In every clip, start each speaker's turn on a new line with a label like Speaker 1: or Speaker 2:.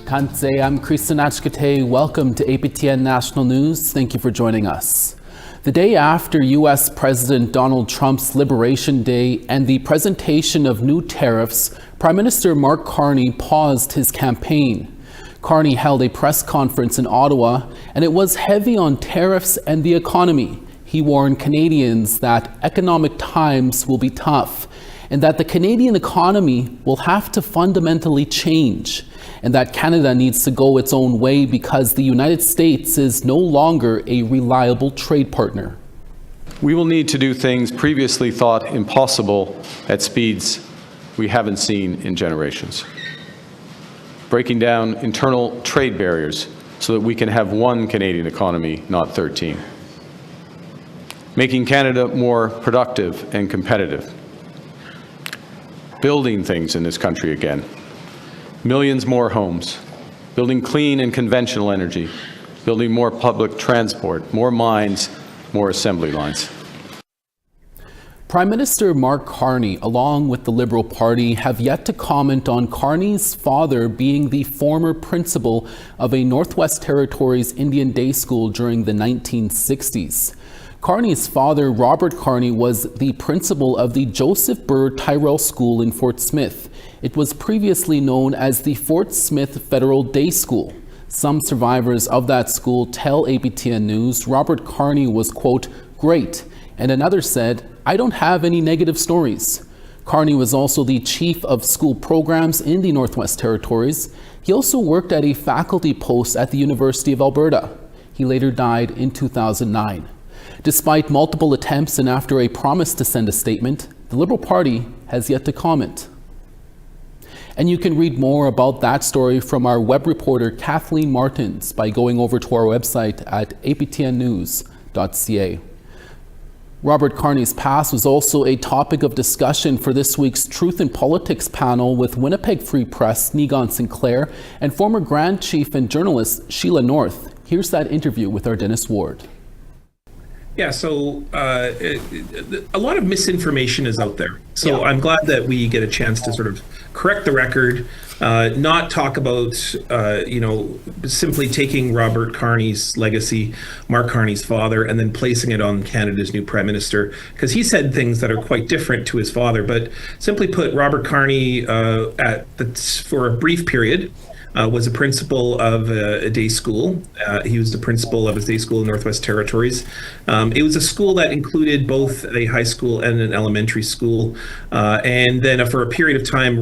Speaker 1: Kanse, I'm Kristen Achkate. Welcome to APTN National News. Thank you for joining us. The day after U.S. President Donald Trump's Liberation Day and the presentation of new tariffs, Prime Minister Mark Carney paused his campaign. Carney held a press conference in Ottawa, and it was heavy on tariffs and the economy. He warned Canadians that economic times will be tough, and that the Canadian economy will have to fundamentally change, and that Canada needs to go its own way because the United States is no longer a reliable trade partner.
Speaker 2: We will need to do things previously thought impossible at speeds we haven't seen in generations. Breaking down internal trade barriers so that we can have one Canadian economy, not 13. Making Canada more productive and competitive. Building things in this country again. Millions more homes. Building clean and conventional energy. Building more public transport, more mines, more assembly lines.
Speaker 1: Prime Minister Mark Carney, along with the Liberal Party, have yet to comment on Carney's father being the former principal of a Northwest Territories Indian day school during the 1960s. Carney's father, Robert Carney, was the principal of the Joseph Burr Tyrrell School in Fort Smith. It was previously known as the Fort Smith Federal Day School. Some survivors of that school tell APTN News Robert Carney was, quote, great, and another said, I don't have any negative stories. Carney was also the chief of school programs in the Northwest Territories. He also worked at a faculty post at the University of Alberta. He later died in 2009. Despite multiple attempts and after a promise to send a statement, the Liberal Party has yet to comment. And you can read more about that story from our web reporter Kathleen Martins by going over to our website at aptnnews.ca. Robert Carney's past was also a topic of discussion for this week's Truth in Politics panel with Winnipeg Free Press Negon Sinclair and former Grand Chief and journalist Sheila North. Here's that interview with our Dennis Ward.
Speaker 3: Yeah, so a lot of misinformation is out there. So I'm glad that we get a chance to sort of correct the record, not talk about, simply taking Robert Carney's legacy, Mark Carney's father, and then placing it on Canada's new Prime Minister, because he said things that are quite different to his father. But simply put, Robert Carney, for a brief period, was a principal of a day school. He was the principal of a day school in Northwest Territories. It was a school that included both a high school and an elementary school. And then for a period of time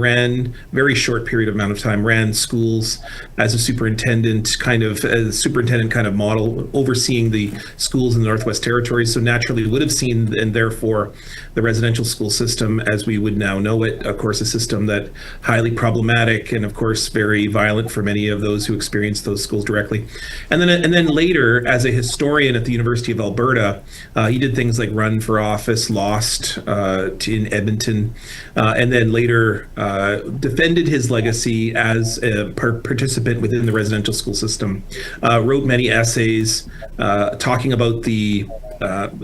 Speaker 3: very short amount of time, ran schools as a superintendent kind of model, overseeing the schools in the Northwest Territories. So naturally would have seen, and therefore the residential school system as we would now know it, of course, a system that highly problematic and of course very violent for many of those who experienced those schools directly. And then later, as a historian at the University of Alberta, he did things like run for office, lost in Edmonton, and then later defended his legacy as a participant within the residential school system. Wrote many essays talking about the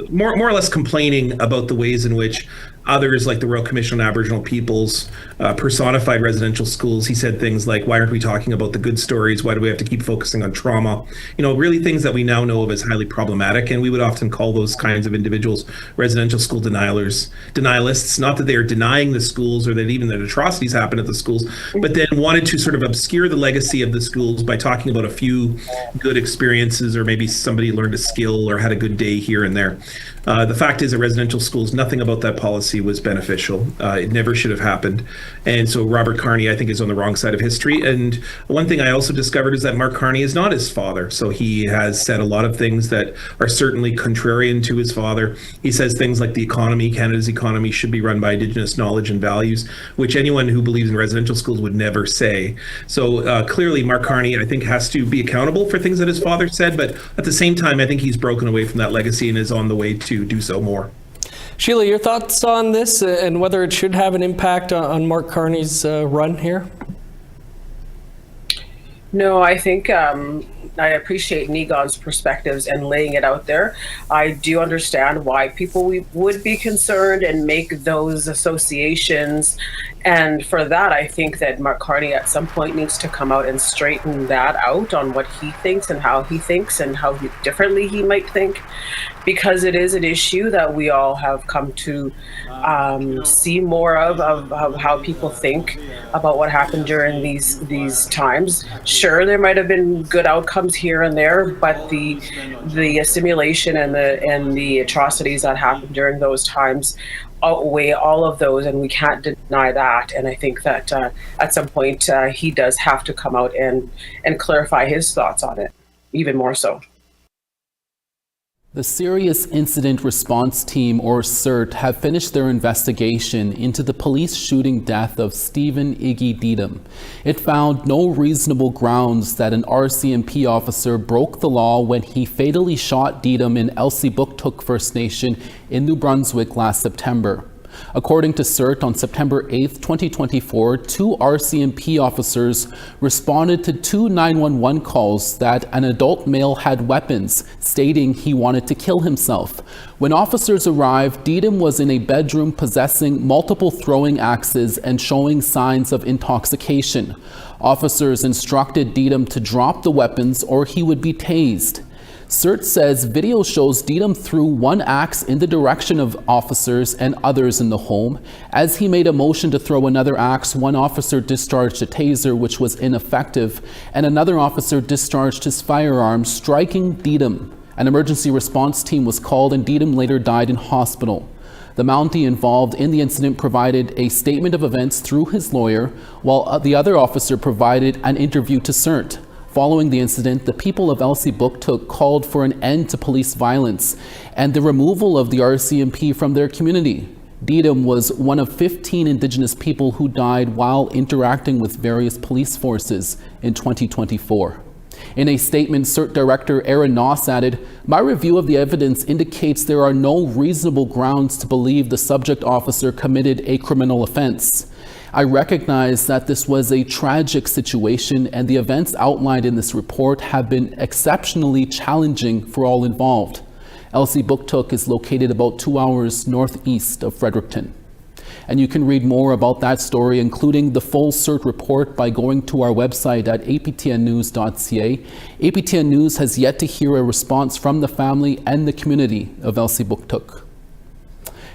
Speaker 3: more or less complaining about the ways in which others, like the Royal Commission on Aboriginal Peoples, personified residential schools. He said things like, why aren't we talking about the good stories? Why do we have to keep focusing on trauma? Really things that we now know of as highly problematic. And we would often call those kinds of individuals residential school denialists, not that they are denying the schools or that even that atrocities happen at the schools, but then wanted to sort of obscure the legacy of the schools by talking about a few good experiences, or maybe somebody learned a skill or had a good day here and there. The fact is that residential schools, nothing about that policy was beneficial. It never should have happened. And so Robert Carney, I think, is on the wrong side of history. And one thing I also discovered is that Mark Carney is not his father. So he has said a lot of things that are certainly contrarian to his father. He says things like the economy, Canada's economy, should be run by Indigenous knowledge and values, which anyone who believes in residential schools would never say. So clearly Mark Carney, I think, has to be accountable for things that his father said. But at the same time, I think he's broken away from that legacy and is on the way to do so more.
Speaker 4: Sheila, your thoughts on this and whether it should have an impact on Mark Carney's run here?
Speaker 5: No, I think I appreciate Nigon's perspectives and laying it out there. I do understand why people would be concerned and make those associations. And for that, I think that Mark Carney at some point needs to come out and straighten that out on what he thinks and how differently he might think, because it is an issue that we all have come to see more of how people think about what happened during these times. Sure, there might have been good outcomes here and there, but the assimilation and the atrocities that happened during those times outweigh all of those, and we can't deny that. And I think that at some point he does have to come out and clarify his thoughts on it, even more so.
Speaker 1: The Serious Incident Response Team, or CIRT, have finished their investigation into the police shooting death of Steven Iggy Dedam. It found no reasonable grounds that an RCMP officer broke the law when he fatally shot Dedam in Elsipogtog First Nation in New Brunswick last September. According to CIRT, on September 8, 2024, 2 RCMP officers responded to 2 911 calls that an adult male had weapons, stating he wanted to kill himself. When officers arrived, Dedam was in a bedroom possessing multiple throwing axes and showing signs of intoxication. Officers instructed Dedam to drop the weapons or he would be tased. CIRT says video shows Dedam threw one axe in the direction of officers and others in the home. As he made a motion to throw another axe, one officer discharged a taser, which was ineffective, and another officer discharged his firearm, striking Dedam. An emergency response team was called and Dedam later died in hospital. The Mountie involved in the incident provided a statement of events through his lawyer, while the other officer provided an interview to CIRT. Following the incident, the people of Elsipogtog called for an end to police violence and the removal of the RCMP from their community. Dedam was one of 15 Indigenous people who died while interacting with various police forces in 2024. In a statement, CIRT Director Aaron Noss added, "My review of the evidence indicates there are no reasonable grounds to believe the subject officer committed a criminal offense. I recognize that this was a tragic situation and the events outlined in this report have been exceptionally challenging for all involved." Elsipogtog is located about 2 hours northeast of Fredericton. And you can read more about that story, including the full CIRT report, by going to our website at aptnnews.ca. APTN News has yet to hear a response from the family and the community of Elsipogtog.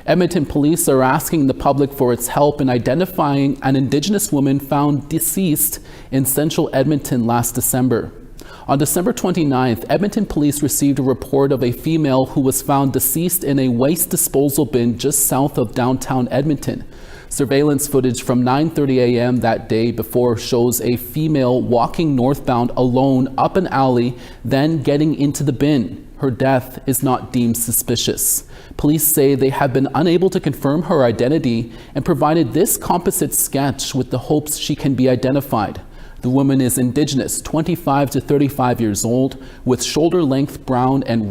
Speaker 1: Edmonton police are asking the public for its help in identifying an Indigenous woman found deceased in central Edmonton last December. On December 29th, Edmonton police received a report of a female who was found deceased in a waste disposal bin just south of downtown Edmonton. Surveillance footage from 9:30 a.m. that day before shows a female walking northbound alone up an alley, then getting into the bin. Her death is not deemed suspicious. Police say they have been unable to confirm her identity and provided this composite sketch with the hopes she can be identified. The woman is Indigenous, 25 to 35 years old, with shoulder-length brown and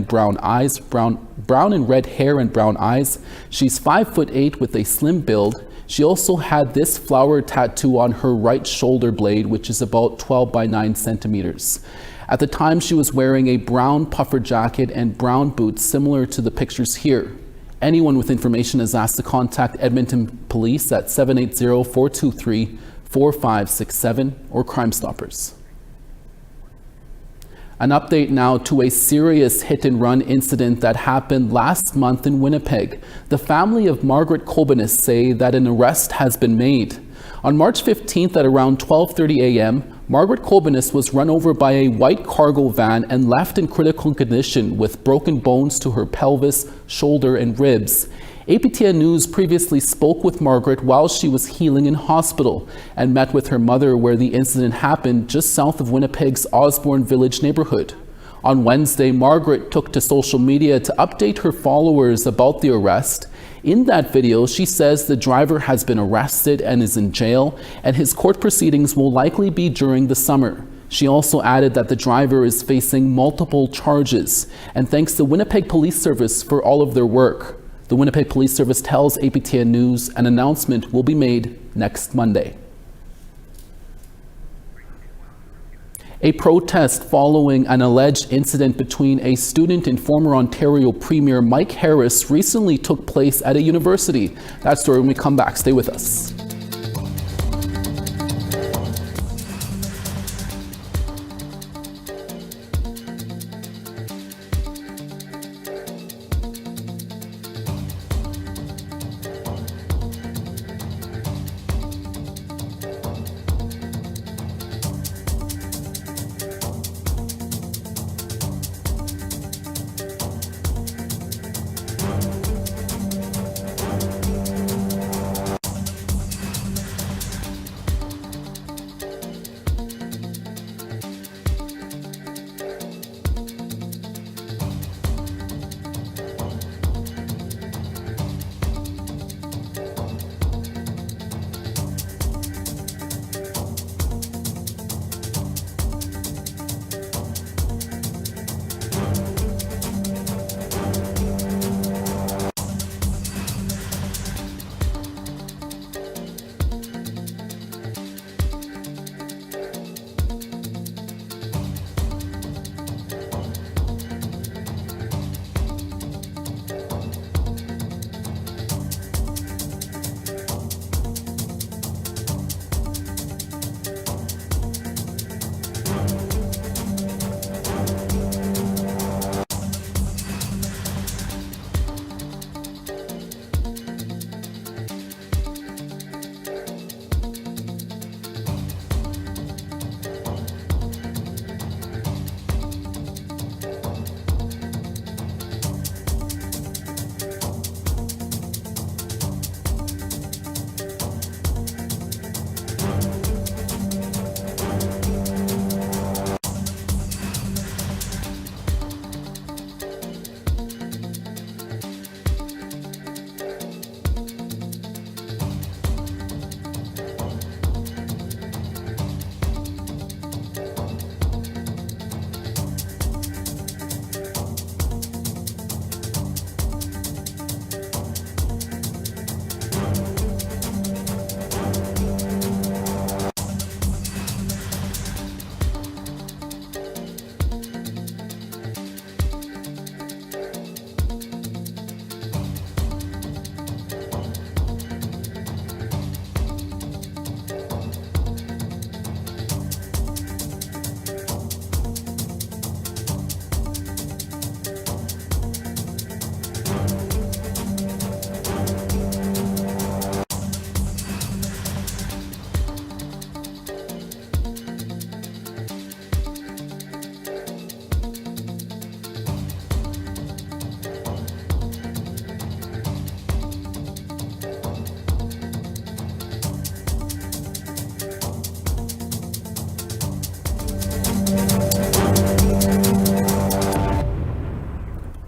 Speaker 1: brown eyes, brown and red hair and brown eyes. She's 5'8" with a slim build. She also had this flower tattoo on her right shoulder blade, which is about 12 by 9 centimeters. At the time, she was wearing a brown puffer jacket and brown boots similar to the pictures here. Anyone with information is asked to contact Edmonton Police at 780-423-4567 or Crime Stoppers. An update now to a serious hit-and-run incident that happened last month in Winnipeg. The family of Margaret Kobenis say that an arrest has been made. On March 15th at around 12:30 a.m., Margaret Kobenis was run over by a white cargo van and left in critical condition with broken bones to her pelvis, shoulder, and ribs. APTN News previously spoke with Margaret while she was healing in hospital and met with her mother where the incident happened just south of Winnipeg's Osborne Village neighborhood. On Wednesday, Margaret took to social media to update her followers about the arrest. In that video, she says the driver has been arrested and is in jail, and his court proceedings will likely be during the summer. She also added that the driver is facing multiple charges and thanks the Winnipeg Police Service for all of their work. The Winnipeg Police Service tells APTN News an announcement will be made next Monday. A protest following an alleged incident between a student and former Ontario Premier Mike Harris recently took place at a university. That story when we come back. Stay with us.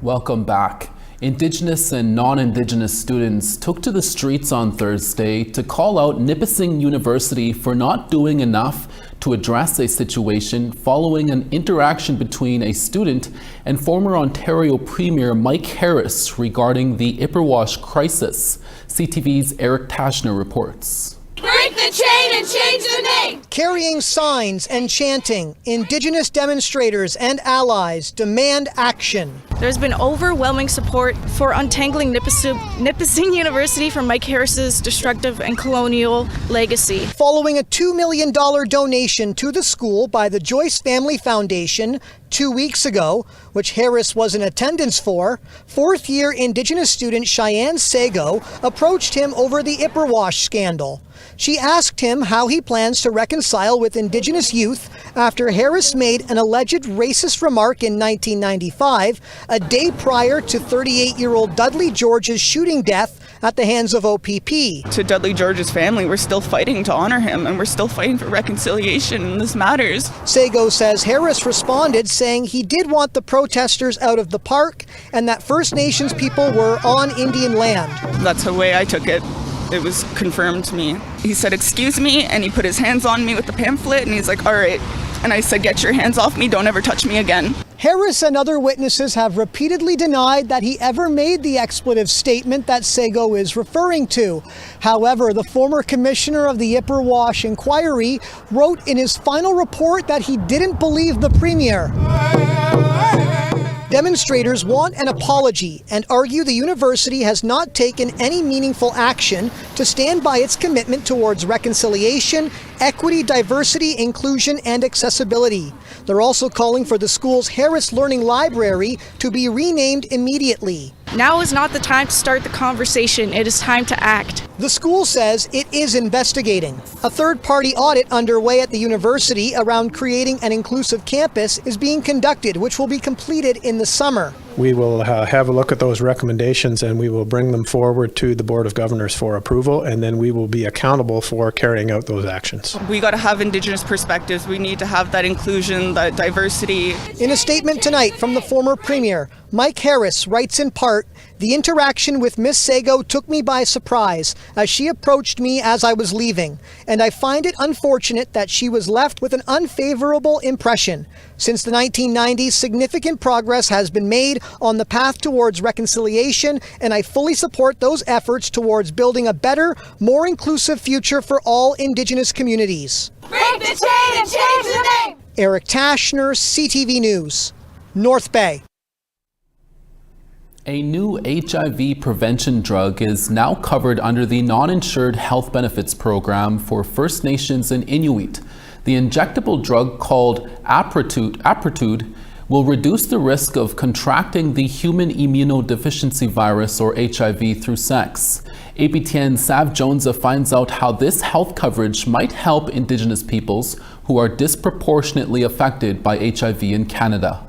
Speaker 1: Welcome back. Indigenous and non-Indigenous students took to the streets on Thursday to call out Nipissing University for not doing enough to address a situation following an interaction between a student and former Ontario Premier Mike Harris regarding the Ipperwash crisis. CTV's Eric Tashner reports.
Speaker 6: Break the chain and change the name!
Speaker 7: Carrying signs and chanting, Indigenous demonstrators and allies demand action.
Speaker 8: There's been overwhelming support for untangling Nipissing University from Mike Harris's destructive and colonial legacy.
Speaker 7: Following a $2 million donation to the school by the Joyce Family Foundation 2 weeks ago, which Harris was in attendance for, fourth-year Indigenous student Cheyenne Sago approached him over the Ipperwash scandal. She asked him how he plans to reconcile with Indigenous youth after Harris made an alleged racist remark in 1995, a day prior to 38-year-old Dudley George's shooting death at the hands of OPP.
Speaker 9: To Dudley George's family, we're still fighting to honor him, and we're still fighting for reconciliation, and this matters.
Speaker 7: Sago says Harris responded saying he did want the protesters out of the park and that First Nations people were on Indian land.
Speaker 9: That's the way I took it. It was confirmed to me. He said, "Excuse me," and he put his hands on me with the pamphlet, and he's like, "All right." And I said, "Get your hands off me, don't ever touch me again."
Speaker 7: Harris and other witnesses have repeatedly denied that he ever made the expletive statement that Sego is referring to. However, the former commissioner of the Ipperwash Inquiry wrote in his final report that he didn't believe the premier. Demonstrators want an apology and argue the university has not taken any meaningful action to stand by its commitment towards reconciliation, equity, diversity, inclusion, and accessibility. They're also calling for the school's Harris Learning Library to be renamed immediately.
Speaker 8: Now is not the time to start the conversation. It is time to act.
Speaker 7: The school says it is investigating. A third-party audit underway at the university around creating an inclusive campus is being conducted, which will be completed in the summer.
Speaker 10: We will have a look at those recommendations and we will bring them forward to the Board of Governors for approval, and then we will be accountable for carrying out those actions.
Speaker 9: We got to have Indigenous perspectives. We need to have that inclusion, that diversity.
Speaker 7: In a statement tonight from the former premier, Mike Harris writes in part, "The interaction with Miss Sego took me by surprise as she approached me as I was leaving, and I find it unfortunate that she was left with an unfavorable impression. Since the 1990s, significant progress has been made on the path towards reconciliation, and I fully support those efforts towards building a better, more inclusive future for all Indigenous communities."
Speaker 6: Break the chain and change the name.
Speaker 7: Eric Tashner, CTV News, North Bay.
Speaker 1: A new HIV prevention drug is now covered under the non-insured health benefits program for First Nations and Inuit. The injectable drug called APTN will reduce the risk of contracting the human immunodeficiency virus, or HIV, through sex. APTN Sav Jonesa finds out how this health coverage might help Indigenous peoples who are disproportionately affected by HIV in Canada.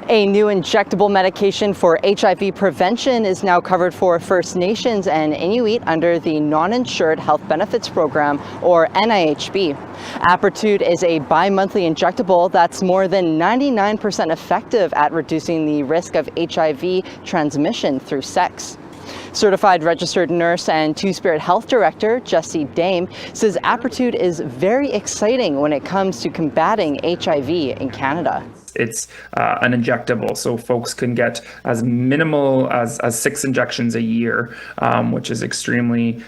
Speaker 11: A new injectable medication for HIV prevention is now covered for First Nations and Inuit under the Non-Insured Health Benefits Program, or NIHB. APTN is a bi-monthly injectable that's more than 99% effective at reducing the risk of HIV transmission through sex. Certified registered nurse and Two-Spirit Health Director Jessie Dame says APTN is very exciting when it comes to combating HIV in Canada.
Speaker 12: It's an injectable, so folks can get as minimal as 6 injections a year, which is extremely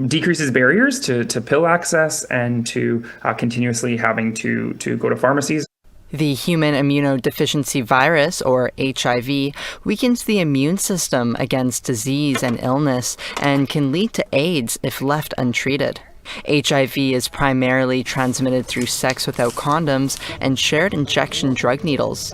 Speaker 12: decreases barriers to pill access and to continuously having to go to pharmacies.
Speaker 11: The human immunodeficiency virus, or HIV, weakens the immune system against disease and illness and can lead to AIDS if left untreated. HIV is primarily transmitted through sex without condoms and shared injection drug needles.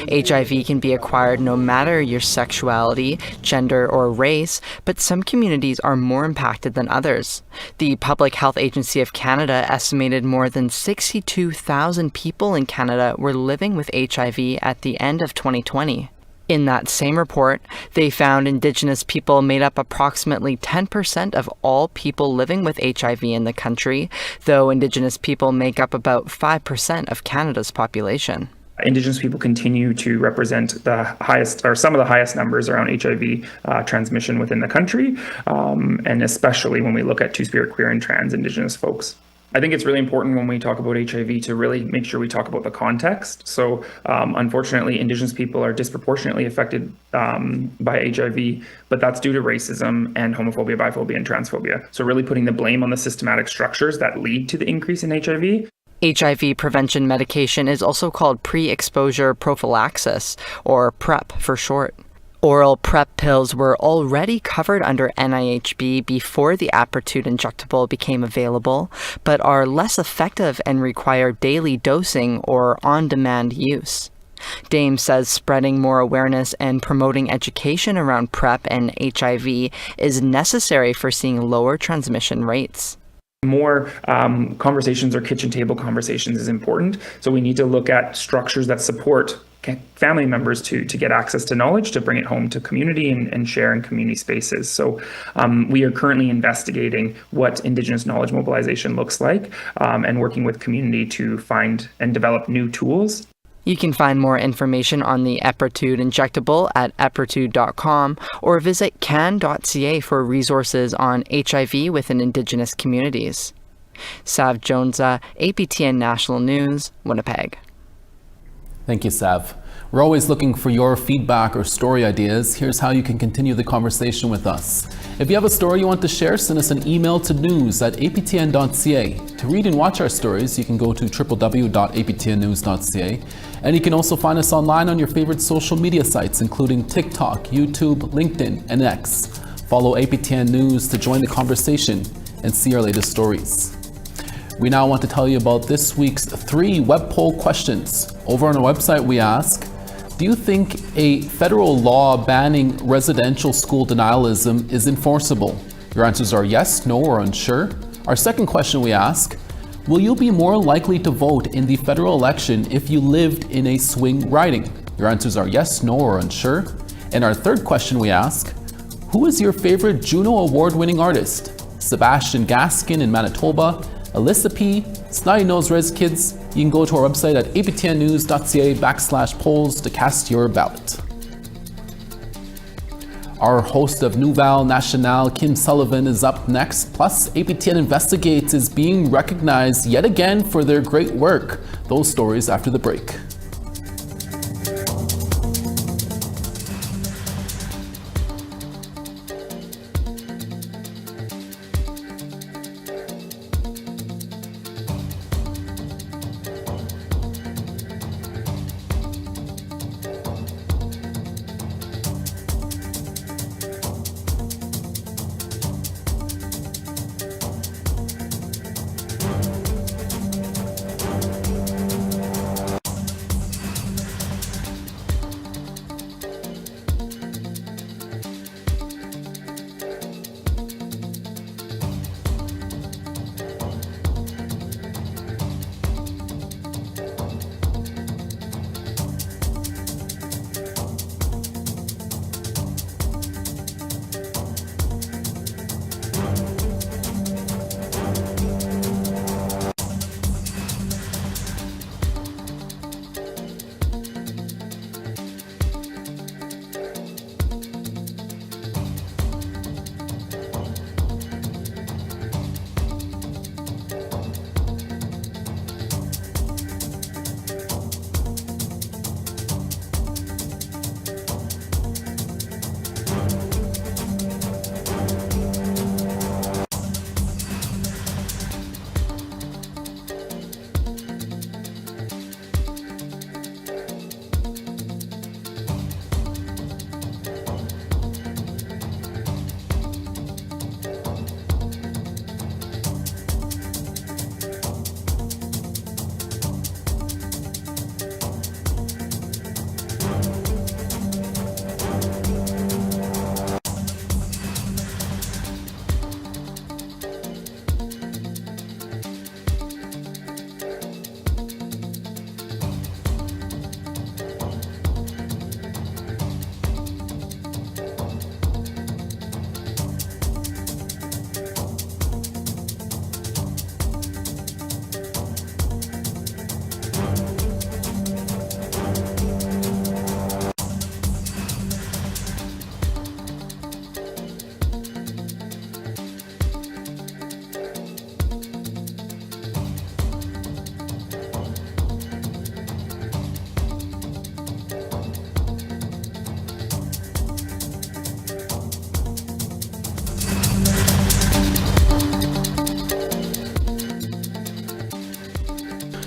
Speaker 11: HIV can be acquired no matter your sexuality, gender, or race, but some communities are more impacted than others. The Public Health Agency of Canada estimated more than 62,000 people in Canada were living with HIV at the end of 2020. In that same report, they found Indigenous people made up approximately 10% of all people living with HIV in the country, though Indigenous people make up about 5% of Canada's population.
Speaker 12: Indigenous people continue to represent the highest, or some of the highest numbers around HIV transmission within the country, and especially when we look at Two-Spirit, queer, and trans Indigenous folks. I think it's really important when we talk about HIV to really make sure we talk about the context. So unfortunately, Indigenous people are disproportionately affected by HIV, but that's due to racism and homophobia, biphobia, and transphobia. So really putting the blame on the systematic structures that lead to the increase in HIV.
Speaker 11: HIV prevention medication is also called pre-exposure prophylaxis, or PrEP for short. Oral PrEP pills were already covered under NIHB before the APTN injectable became available, but are less effective and require daily dosing or on-demand use. Dame says spreading more awareness and promoting education around PrEP and HIV is necessary for seeing lower transmission rates.
Speaker 12: More conversations or kitchen table conversations is important. So we need to look at structures that support family members to get access to knowledge, to bring it home to community and share in community spaces. So we are currently investigating what Indigenous knowledge mobilization looks like and working with community to find and develop new tools.
Speaker 11: You can find more information on the APTN injectable at aptitude.com or visit can.ca for resources on HIV within Indigenous communities. Sav Jonesa, APTN National News, Winnipeg.
Speaker 1: Thank you, Sav. We're always looking for your feedback or story ideas. Here's how you can continue the conversation with us. If you have a story you want to share, send us an email to news@aptn.ca. To read and watch our stories, you can go to www.aptnnews.ca. And you can also find us online on your favorite social media sites, including TikTok, YouTube, LinkedIn, and X. Follow APTN News to join the conversation and see our latest stories. We now want to tell you about this week's 3 web poll questions. Over on our website, we ask, do you think a federal law banning residential school denialism is enforceable? Your answers are yes, no, or unsure. Our second question we ask, will you be more likely to vote in the federal election if you lived in a swing riding? Your answers are yes, no, or unsure. And our third question we ask, who is your favorite Juno Award-winning artist? Sebastian Gaskin in Manitoba, Alyssa P, Snotty Nose Res Kids. You can go to our website at aptnnews.ca/polls to cast your ballot. Our host of Nouvelle Nationale, Kim Sullivan, is up next. Plus, APTN Investigates is being recognized yet again for their great work. Those stories after the break.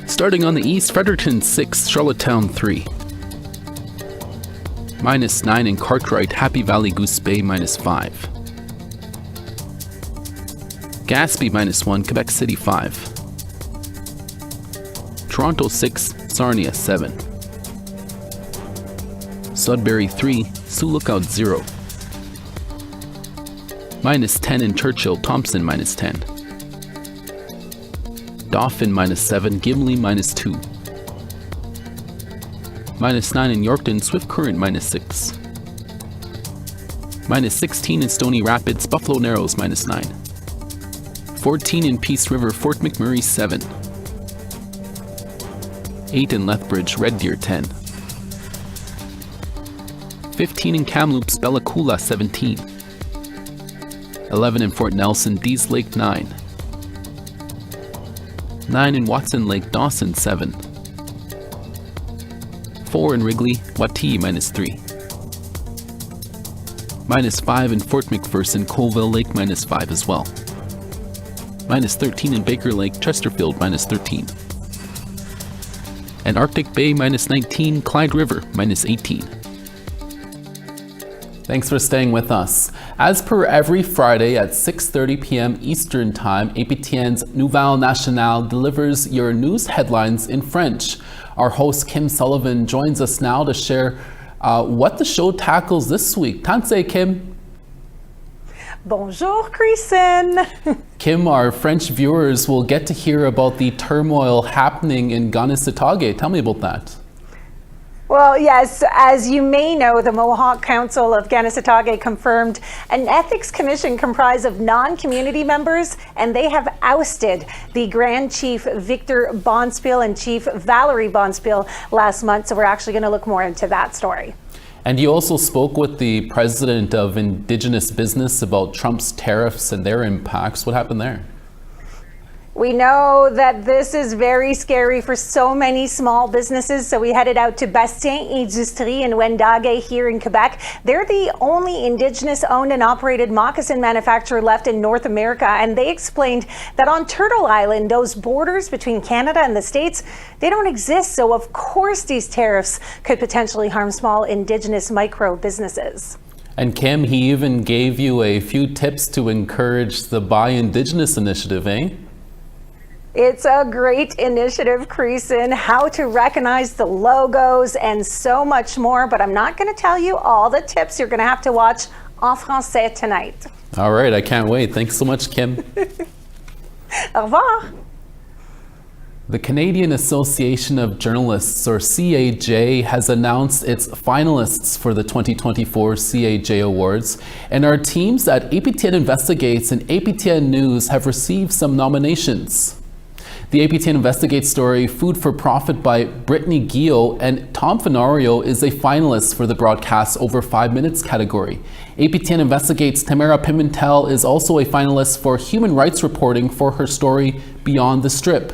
Speaker 1: Starting on the east, Fredericton 6, Charlottetown 3. -9 in Cartwright, Happy Valley, Goose Bay -5. Gaspé -1, Quebec City 5. Toronto 6, Sarnia 7. Sudbury 3, Sioux Lookout 0. -10 in Churchill, Thompson -10. Dauphin -7, Gimli -2. -9 in Yorkton, Swift Current -6. -16 in Stony Rapids, Buffalo Narrows -9. 14 in Peace River, Fort McMurray 7. 8 in Lethbridge, Red Deer 10. 15 in Kamloops, Bella Coola 17. 11 in Fort Nelson, Dease Lake 9. 9 in Watson Lake, Dawson 7. -4 in Wrigley, Wati -3. -5 in Fort McPherson, Colville Lake -5 as well. -13 in Baker Lake, Chesterfield -13. And Arctic Bay -19, Clyde River -18. Thanks for staying with us. As per every Friday at 6:30 p.m. Eastern Time, APTN's Nouvelle Nationale delivers your news headlines in French. Our host Kim Sullivan joins us now to share what the show tackles this week. Tanse, Kim.
Speaker 13: Bonjour, Kristen.
Speaker 1: Kim, our French viewers will get to hear about the turmoil happening in Kanesatake. Tell me about that.
Speaker 13: Well, yes, as you may know, the Mohawk Council of Kanesatake confirmed an ethics commission comprised of non-community members, and they have ousted the Grand Chief Victor Bonspiel and Chief Valerie Bonspiel last month. So we're actually going to look more into that story.
Speaker 1: And you also spoke with the president of Indigenous Business about Trump's tariffs and their impacts. What happened there?
Speaker 13: We know that this is very scary for so many small businesses, so we headed out to Bastien Industrie in Wendake here in Quebec. They're the only Indigenous owned and operated moccasin manufacturer left in North America, and they explained that on Turtle Island, those borders between Canada and the States, they don't exist, so of course these tariffs could potentially harm small Indigenous micro businesses.
Speaker 1: And Kim, he even gave you a few tips to encourage the Buy Indigenous initiative, eh?
Speaker 13: It's a great initiative, Creason, how to recognize the logos and so much more, but I'm not going to tell you all the tips. You're going to have to watch En Français tonight.
Speaker 1: All right, I can't wait. Thanks so much, Kim.
Speaker 13: Au revoir.
Speaker 1: The Canadian Association of Journalists, or CAJ, has announced its finalists for the 2024 CAJ Awards, and our teams at APTN Investigates and APTN News have received some nominations. The APTN Investigates story, Food for Profit by Brittany Guillot and Tom Fenario, is a finalist for the broadcast over 5 minutes category. APTN Investigates Tamara Pimentel is also a finalist for human rights reporting for her story Beyond the Strip.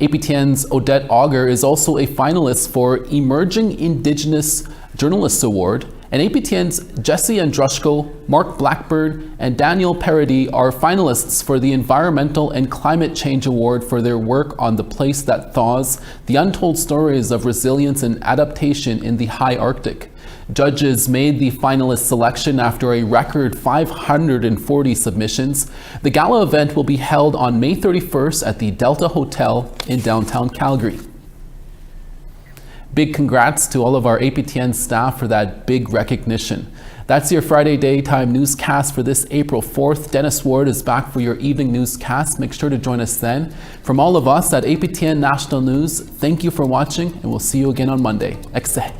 Speaker 1: APTN's Odette Auger is also a finalist for Emerging Indigenous Journalists Award, and APTN's Jesse Andrushko, Mark Blackburn, and Daniel Parody are finalists for the Environmental and Climate Change Award for their work on The Place That Thaws, the untold stories of resilience and adaptation in the high Arctic. Judges made the finalist selection after a record 540 submissions. The gala event will be held on May 31st at the Delta Hotel in downtown Calgary. Big congrats to all of our APTN staff for that big recognition. That's your Friday daytime newscast for this April 4th. Dennis Ward is back for your evening newscast. Make sure to join us then. From all of us at APTN National News, thank you for watching, and we'll see you again on Monday. Excellent.